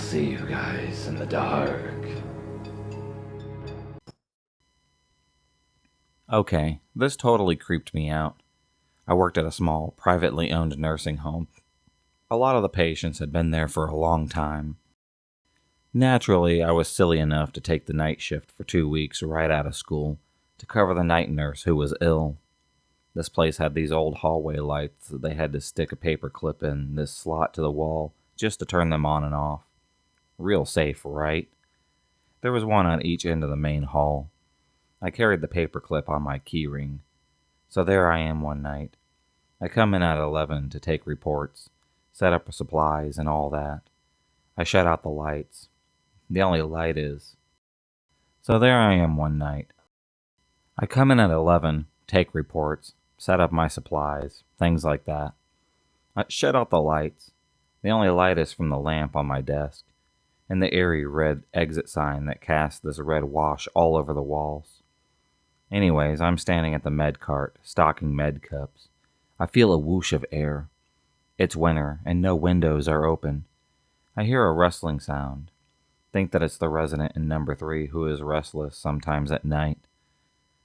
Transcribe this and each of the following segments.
see you guys in the dark. Okay, this totally creeped me out. I worked at a small, privately owned nursing home. A lot of the patients had been there for a long time. Naturally, I was silly enough to take the night shift for 2 weeks right out of school to cover the night nurse who was ill. This place had these old hallway lights that they had to stick a paper clip in this slot to the wall just to turn them on and off. Real safe, right? There was one on each end of the main hall. I carried the paper clip on my keyring. So there I am one night. I come in at 11 to take reports, set up supplies and all that. I shut out the lights. The only light is. So there I am one night. I come in at 11, take reports, set up my supplies, things like that. I shut out the lights. The only light is from the lamp on my desk, and the eerie red exit sign that casts this red wash all over the walls. Anyways, I'm standing at the med cart, stocking med cups. I feel a whoosh of air. It's winter, and no windows are open. I hear a rustling sound. Think that it's the resident in number 3 who is restless sometimes at night.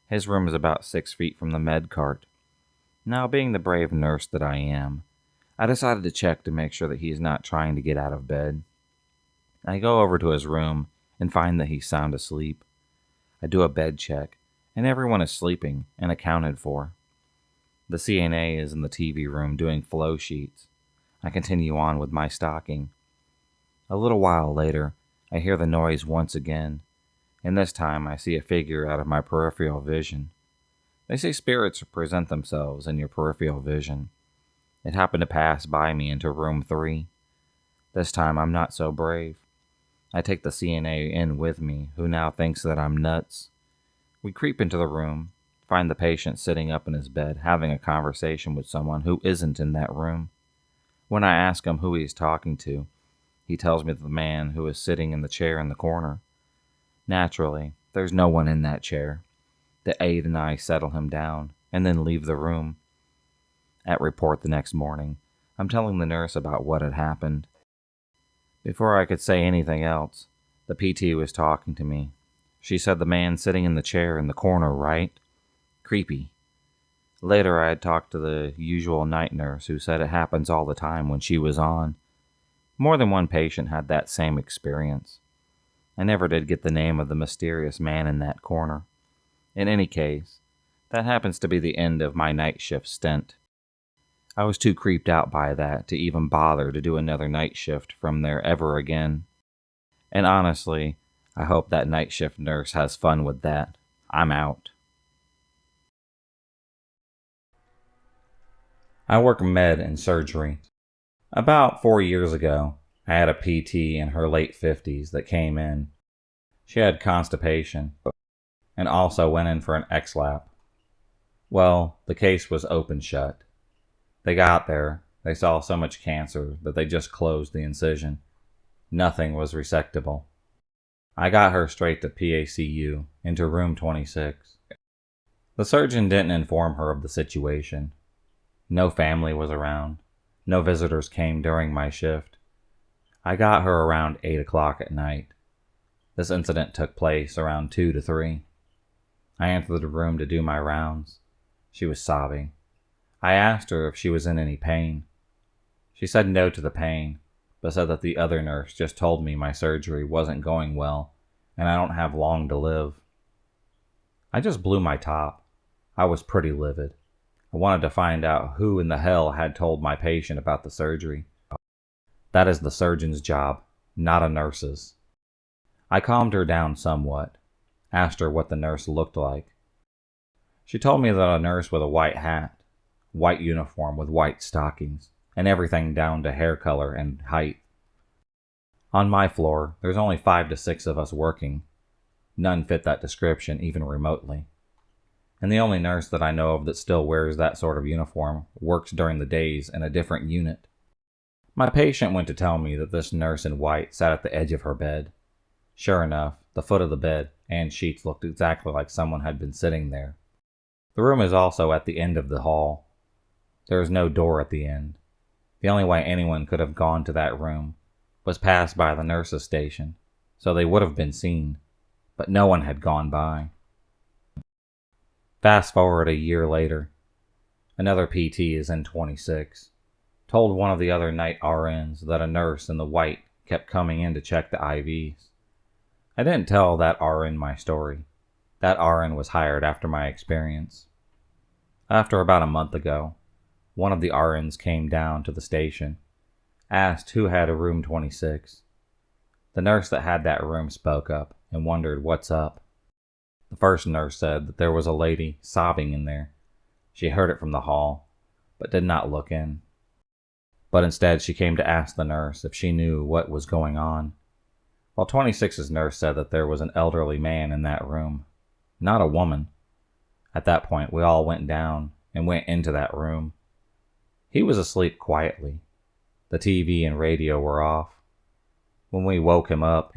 His room is about 6 feet from the med cart. Now, being the brave nurse that I am, I decided to check to make sure that he's not trying to get out of bed. I go over to his room and find that he's sound asleep. I do a bed check, and everyone is sleeping and accounted for. The CNA is in the TV room doing flow sheets. I continue on with my stocking. A little while later, I hear the noise once again, and this time I see a figure out of my peripheral vision. They say spirits present themselves in your peripheral vision. It happened to pass by me into room 3. This time I'm not so brave. I take the CNA in with me, who now thinks that I'm nuts. We creep into the room, find the patient sitting up in his bed having a conversation with someone who isn't in that room. When I ask him who he's talking to, he tells me that the man who is sitting in the chair in the corner. Naturally, there's no one in that chair. The aide and I settle him down and then leave the room. At report the next morning, I'm telling the nurse about what had happened. Before I could say anything else, the PT was talking to me. She said the man sitting in the chair in the corner, right? Creepy. Later, I had talked to the usual night nurse who said it happens all the time when she was on. More than one patient had that same experience. I never did get the name of the mysterious man in that corner. In any case, that happens to be the end of my night shift stint. I was too creeped out by that to even bother to do another night shift from there ever again. And honestly, I hope that night shift nurse has fun with that. I'm out. I work med and surgery. About 4 years ago, I had a PT in her late 50s that came in. She had constipation and also went in for an X-lap. Well, the case was open shut. They got there, they saw so much cancer that they just closed the incision. Nothing was resectable. I got her straight to PACU, into room 26. The surgeon didn't inform her of the situation. No family was around. No visitors came during my shift. I got her around 8 o'clock at night. This incident took place around 2 to 3. I entered the room to do my rounds. She was sobbing. I asked her if she was in any pain. She said no to the pain, but said that the other nurse just told me my surgery wasn't going well and I don't have long to live. I just blew my top. I was pretty livid. I wanted to find out who in the hell had told my patient about the surgery. That is the surgeon's job, not a nurse's. I calmed her down somewhat, asked her what the nurse looked like. She told me that a nurse with a white hat, white uniform with white stockings, and everything down to hair color and height. On my floor, there's only 5 to 6 of us working. None fit that description even remotely. And the only nurse that I know of that still wears that sort of uniform works during the days in a different unit. My patient went to tell me that this nurse in white sat at the edge of her bed. Sure enough, the foot of the bed and sheets looked exactly like someone had been sitting there. The room is also at the end of the hall. There is no door at the end. The only way anyone could have gone to that room was passed by the nurse's station, so they would have been seen, but no one had gone by. Fast forward a year later, another PT is in 26, told one of the other night RNs that a nurse in the white kept coming in to check the IVs. I didn't tell that RN my story. That RN was hired after my experience. After about a month ago, one of the RNs came down to the station, asked who had a room 26. The nurse that had that room spoke up and wondered what's up. The first nurse said that there was a lady sobbing in there. She heard it from the hall, but did not look in. But instead she came to ask the nurse if she knew what was going on. While 26's nurse said that there was an elderly man in that room, not a woman. At that point, we all went down and went into that room. He was asleep quietly. The TV and radio were off. When we woke him up,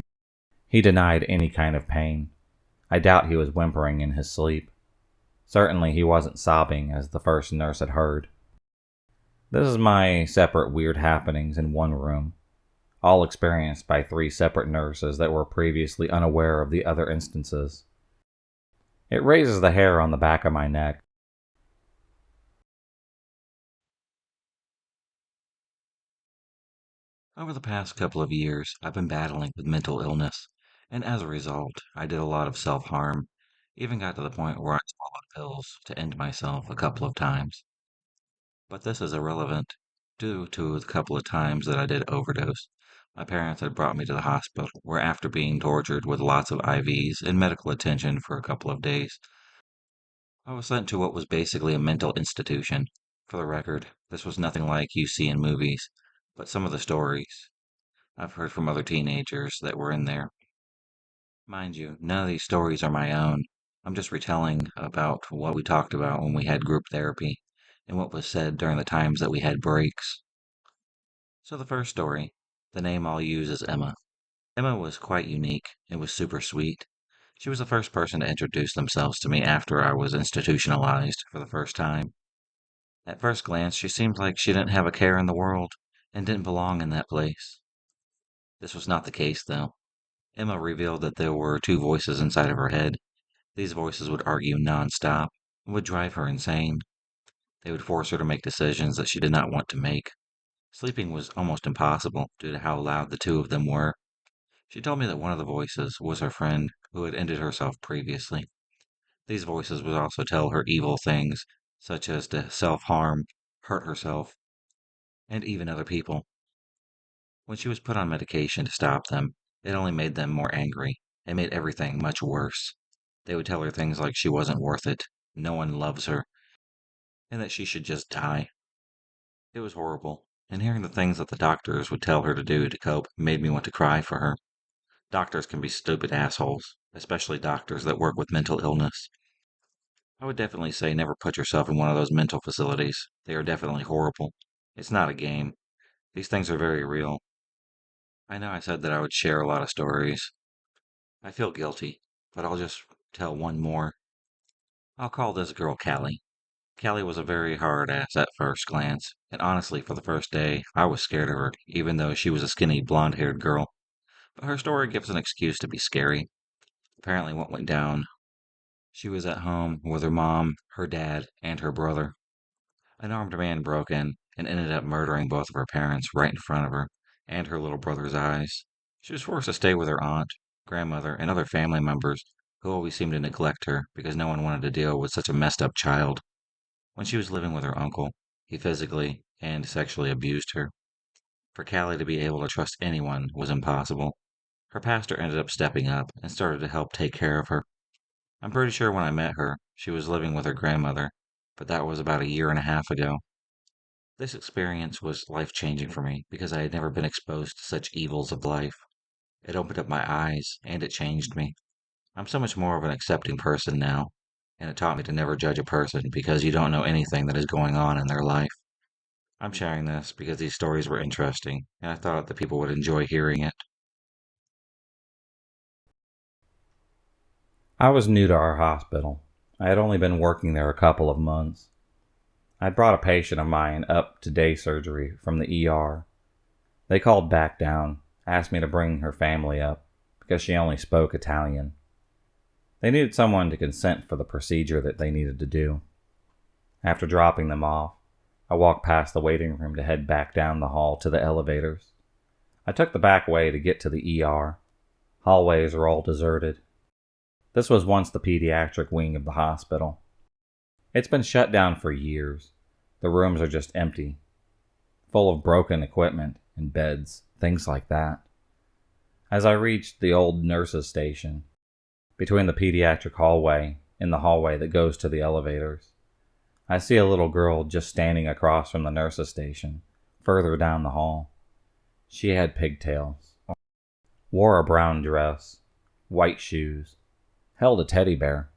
he denied any kind of pain. I doubt he was whimpering in his sleep. Certainly he wasn't sobbing as the first nurse had heard. This is my separate weird happenings in one room, all experienced by 3 separate nurses that were previously unaware of the other instances. It raises the hair on the back of my neck. Over the past couple of years, I've been battling with mental illness, and as a result, I did a lot of self-harm, even got to the point where I swallowed pills to end myself a couple of times. But this is irrelevant, due to the couple of times that I did overdose. My parents had brought me to the hospital, where after being tortured with lots of IVs and medical attention for a couple of days, I was sent to what was basically a mental institution. For the record, this was nothing like you see in movies, but some of the stories I've heard from other teenagers that were in there. Mind you, none of these stories are my own. I'm just retelling about what we talked about when we had group therapy and what was said during the times that we had breaks. So, the first story, the name I'll use is Emma. Emma was quite unique and was super sweet. She was the first person to introduce themselves to me after I was institutionalized for the first time. At first glance, she seemed like she didn't have a care in the world and didn't belong in that place. This was not the case, though. Emma revealed that there were 2 voices inside of her head. These voices would argue nonstop and would drive her insane. They would force her to make decisions that she did not want to make. Sleeping was almost impossible due to how loud the 2 of them were. She told me that one of the voices was her friend who had ended herself previously. These voices would also tell her evil things, such as to self-harm, hurt herself, and even other people. When she was put on medication to stop them, it only made them more angry and made everything much worse. They would tell her things like she wasn't worth it, no one loves her, and that she should just die. It was horrible, and hearing the things that the doctors would tell her to do to cope made me want to cry for her. Doctors can be stupid assholes, especially doctors that work with mental illness. I would definitely say never put yourself in one of those mental facilities. They are definitely horrible. It's not a game. These things are very real. I know I said that I would share a lot of stories. I feel guilty, but I'll just tell one more. I'll call this girl Callie. Callie was a very hard ass at first glance, and honestly, for the first day, I was scared of her, even though she was a skinny, blonde haired girl. But her story gives an excuse to be scary. Apparently, what went down, she was at home with her mom, her dad, and her brother. An armed man broke in and ended up murdering both of her parents right in front of her and her little brother's eyes. She was forced to stay with her aunt, grandmother, and other family members who always seemed to neglect her because no one wanted to deal with such a messed up child. When she was living with her uncle, he physically and sexually abused her. For Callie to be able to trust anyone was impossible. Her pastor ended up stepping up and started to help take care of her. I'm pretty sure when I met her, she was living with her grandmother, but that was about a year and a half ago. This experience was life-changing for me because I had never been exposed to such evils of life. It opened up my eyes and it changed me. I'm so much more of an accepting person now, and it taught me to never judge a person because you don't know anything that is going on in their life. I'm sharing this because these stories were interesting, and I thought that people would enjoy hearing it. I was new to our hospital. I had only been working there a couple of months. I'd brought a patient of mine up to day surgery from the ER. They called back down, asked me to bring her family up because she only spoke Italian. They needed someone to consent for the procedure that they needed to do. After dropping them off, I walked past the waiting room to head back down the hall to the elevators. I took the back way to get to the ER. Hallways were all deserted. This was once the pediatric wing of the hospital. It's been shut down for years. The rooms are just empty, full of broken equipment and beds, things like that. As I reached the old nurses' station, between the pediatric hallway and the hallway that goes to the elevators, I see a little girl just standing across from the nurses' station, further down the hall. She had pigtails, wore a brown dress, white shoes, held a teddy bear.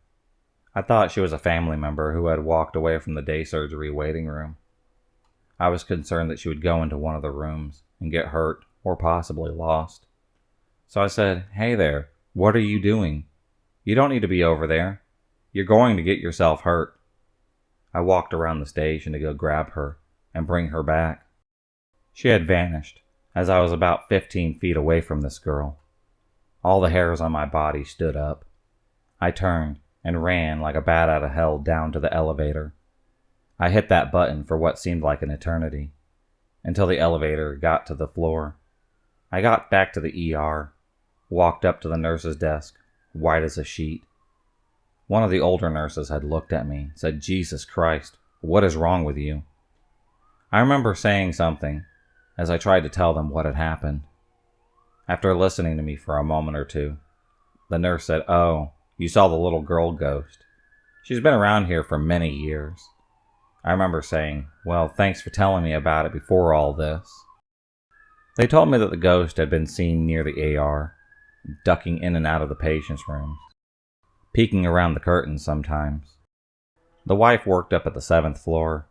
I thought she was a family member who had walked away from the day surgery waiting room. I was concerned that she would go into one of the rooms and get hurt or possibly lost. So I said, "Hey there, what are you doing? You don't need to be over there. You're going to get yourself hurt." I walked around the station to go grab her and bring her back. She had vanished as I was about 15 feet away from this girl. All the hairs on my body stood up. I turned and ran like a bat out of hell down to the elevator. I hit that button for what seemed like an eternity, until the elevator got to the floor. I got back to the ER, walked up to the nurse's desk, white as a sheet. One of the older nurses had looked at me, said, "Jesus Christ, what is wrong with you?" I remember saying something as I tried to tell them what had happened. After listening to me for a moment or two, the nurse said, "Oh, you saw the little girl ghost. She's been around here for many years." I remember saying, "Well, thanks for telling me about it before all this." They told me that the ghost had been seen near the AR, ducking in and out of the patient's rooms, peeking around the curtains sometimes. The wife worked up at the 7th floor.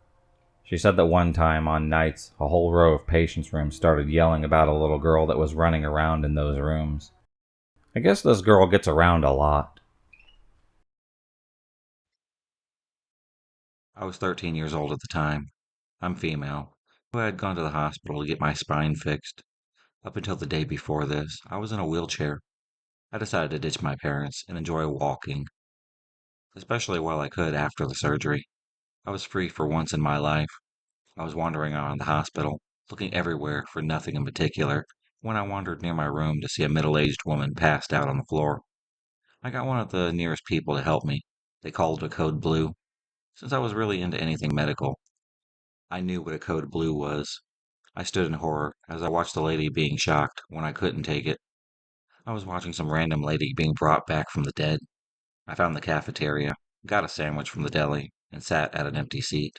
She said that one time on nights, a whole row of patients' rooms started yelling about a little girl that was running around in those rooms. I guess this girl gets around a lot. I was 13 years old at the time. I'm female, who had gone to the hospital to get my spine fixed. Up until the day before this, I was in a wheelchair. I decided to ditch my parents and enjoy walking, especially while I could after the surgery. I was free for once in my life. I was wandering around the hospital, looking everywhere for nothing in particular, when I wandered near my room to see a middle-aged woman passed out on the floor. I got one of the nearest people to help me. They called it a code blue. Since I was really into anything medical, I knew what a code blue was. I stood in horror as I watched the lady being shocked when I couldn't take it. I was watching some random lady being brought back from the dead. I found the cafeteria, got a sandwich from the deli, and sat at an empty seat.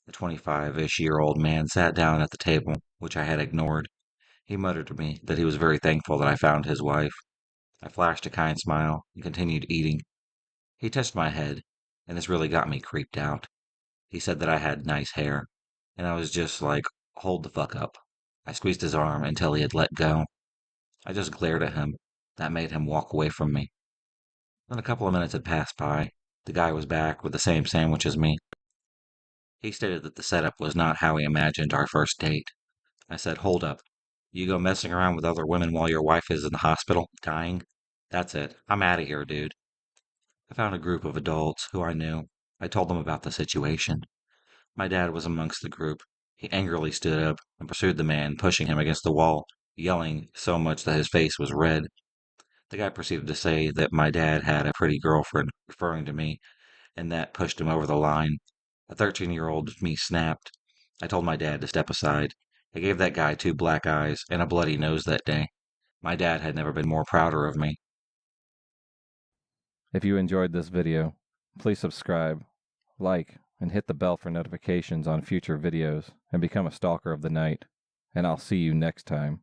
The 25-ish-year-old man sat down at the table, which I had ignored. He muttered to me that he was very thankful that I found his wife. I flashed a kind smile and continued eating. He touched my head, and this really got me creeped out. He said that I had nice hair, and I was just like, hold the fuck up. I squeezed his arm until he had let go. I just glared at him. That made him walk away from me. Then a couple of minutes had passed by. The guy was back with the same sandwich as me. He stated that the setup was not how he imagined our first date. I said, hold up. You go messing around with other women while your wife is in the hospital, dying? That's it. I'm out of here, dude. I found a group of adults who I knew. I told them about the situation. My dad was amongst the group. He angrily stood up and pursued the man, pushing him against the wall, yelling so much that his face was red. The guy proceeded to say that my dad had a pretty girlfriend, referring to me, and that pushed him over the line. A 13-year-old me snapped. I told my dad to step aside. I gave that guy 2 black eyes and a bloody nose that day. My dad had never been more prouder of me. If you enjoyed this video, please subscribe, like, and hit the bell for notifications on future videos and become a stalker of the night. And I'll see you next time.